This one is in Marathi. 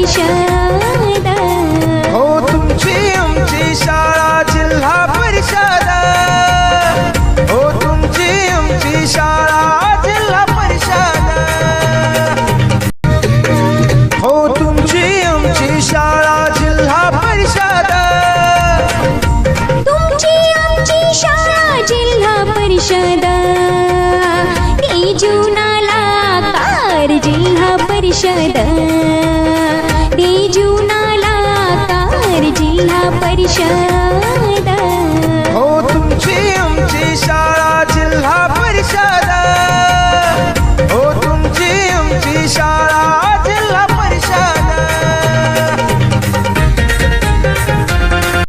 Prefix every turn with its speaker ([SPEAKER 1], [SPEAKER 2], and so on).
[SPEAKER 1] परिषद.
[SPEAKER 2] हो तुमची आमची शाळा जिल्हा परिषद. हो तुमची आमची शाळा जिल्हा परिषद. हो तुमची आमची शाळा जिल्हा परिषद.
[SPEAKER 1] तुमची आमची शाळा जिल्हा परिषद. तेजुनाला कार जिल्हा परिषद.